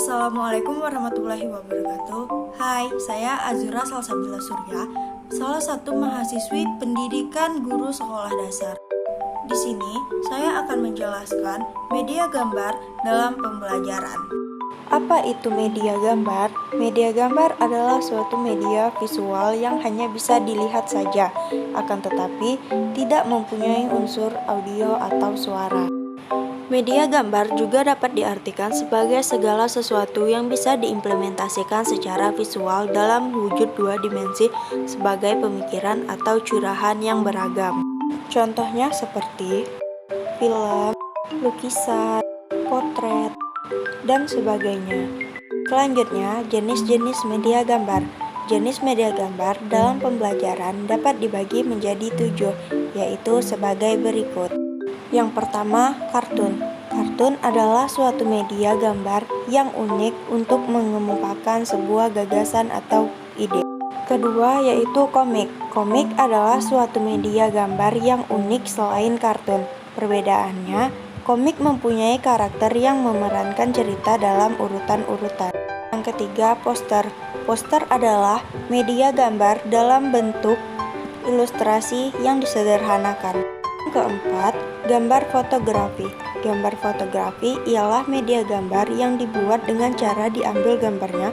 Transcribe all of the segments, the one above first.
Assalamualaikum warahmatullahi wabarakatuh. Hai, saya Azura Salsabila Surya, salah satu mahasiswi pendidikan guru sekolah dasar. Di sini, saya akan menjelaskan media gambar dalam pembelajaran. Apa itu media gambar? Media gambar adalah suatu media visual yang hanya bisa dilihat saja, akan tetapi tidak mempunyai unsur audio atau suara. Media gambar juga dapat diartikan sebagai segala sesuatu yang bisa diimplementasikan secara visual dalam wujud dua dimensi sebagai pemikiran atau curahan yang beragam. Contohnya seperti film, lukisan, potret, dan sebagainya. Selanjutnya, jenis-jenis media gambar. Jenis media gambar dalam pembelajaran dapat dibagi menjadi 7, yaitu sebagai berikut. Yang pertama, kartun. Kartun adalah suatu media gambar yang unik untuk mengemukakan sebuah gagasan atau ide. Kedua, yaitu komik. Komik adalah suatu media gambar yang unik selain kartun. Perbedaannya, komik mempunyai karakter yang memerankan cerita dalam urutan-urutan. Yang ketiga, poster. Poster adalah media gambar dalam bentuk ilustrasi yang disederhanakan. Keempat, gambar fotografi. Gambar fotografi ialah media gambar yang dibuat dengan cara diambil gambarnya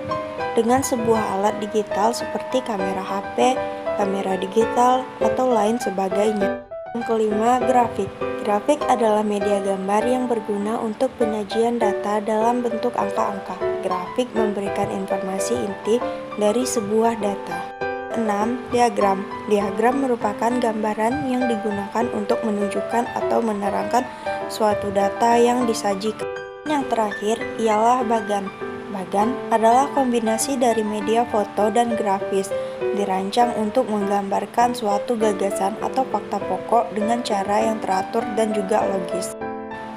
dengan sebuah alat digital seperti kamera HP, kamera digital, atau lain sebagainya. Yang kelima, grafik. Grafik adalah media gambar yang berguna untuk penyajian data dalam bentuk angka-angka. Grafik memberikan informasi inti dari sebuah data. 6. Diagram. Diagram merupakan gambaran yang digunakan untuk menunjukkan atau menerangkan suatu data yang disajikan. Yang terakhir ialah bagan. Bagan adalah kombinasi dari media foto dan grafis, dirancang untuk menggambarkan suatu gagasan atau fakta pokok dengan cara yang teratur dan juga logis.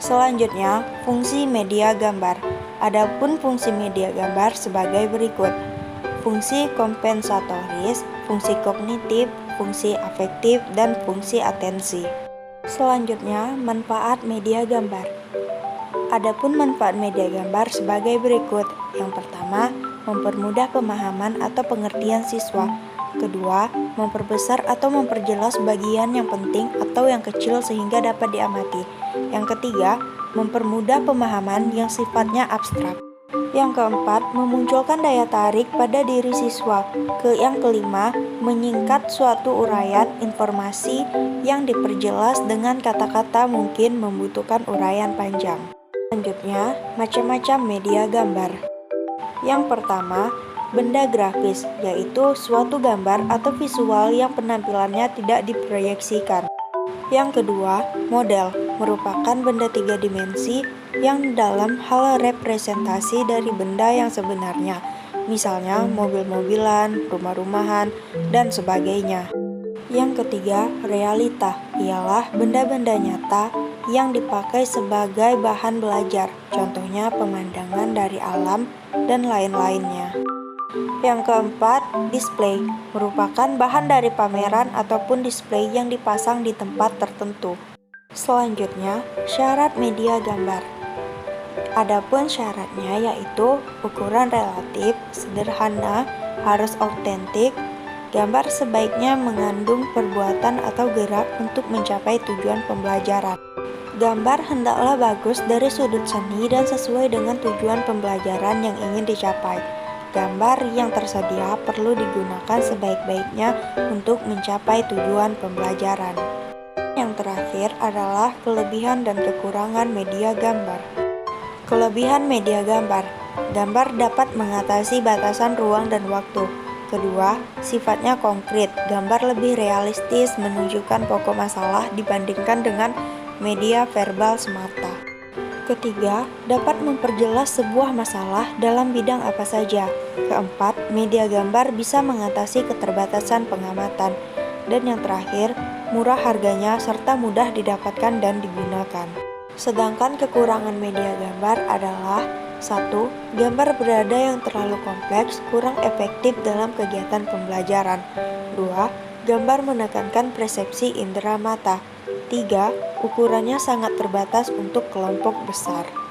Selanjutnya, fungsi media gambar. Adapun fungsi media gambar sebagai berikut. Fungsi kompensatoris, fungsi kognitif, fungsi afektif, dan fungsi atensi. Selanjutnya, manfaat media gambar. Adapun manfaat media gambar sebagai berikut. Yang pertama, mempermudah pemahaman atau pengertian siswa. Kedua, memperbesar atau memperjelas bagian yang penting atau yang kecil sehingga dapat diamati. Yang ketiga, mempermudah pemahaman yang sifatnya abstrak. Yang keempat, memunculkan daya tarik pada diri siswa. Yang kelima, menyingkat suatu uraian informasi yang diperjelas dengan kata-kata mungkin membutuhkan uraian panjang. Selanjutnya, macam-macam media gambar. Yang pertama, benda grafis, yaitu suatu gambar atau visual yang penampilannya tidak diproyeksikan. Yang kedua, model, merupakan benda 3 dimensi yang dalam hal representasi dari benda yang sebenarnya, misalnya mobil-mobilan, rumah-rumahan, dan sebagainya. Yang ketiga, realita, ialah benda-benda nyata yang dipakai sebagai bahan belajar, contohnya pemandangan dari alam dan lain-lainnya. Yang keempat, display, merupakan bahan dari pameran ataupun display yang dipasang di tempat tertentu. Selanjutnya, syarat media gambar. Adapun syaratnya yaitu ukuran relatif, sederhana, harus autentik, gambar sebaiknya mengandung perbuatan atau gerak untuk mencapai tujuan pembelajaran. Gambar hendaklah bagus dari sudut seni dan sesuai dengan tujuan pembelajaran yang ingin dicapai. Gambar yang tersedia perlu digunakan sebaik-baiknya untuk mencapai tujuan pembelajaran. Yang terakhir adalah kelebihan dan kekurangan media gambar. Kelebihan media gambar. Gambar dapat mengatasi batasan ruang dan waktu. Kedua, sifatnya konkret. Gambar lebih realistis menunjukkan pokok masalah dibandingkan dengan media verbal semata. Ketiga, dapat memperjelas sebuah masalah dalam bidang apa saja. Keempat, media gambar bisa mengatasi keterbatasan pengamatan. Dan yang terakhir, murah harganya serta mudah didapatkan dan digunakan. Sedangkan kekurangan media gambar adalah 1. Gambar berada yang terlalu kompleks, kurang efektif dalam kegiatan pembelajaran. 2. Gambar menekankan persepsi indera mata. 3. Ukurannya sangat terbatas untuk kelompok besar.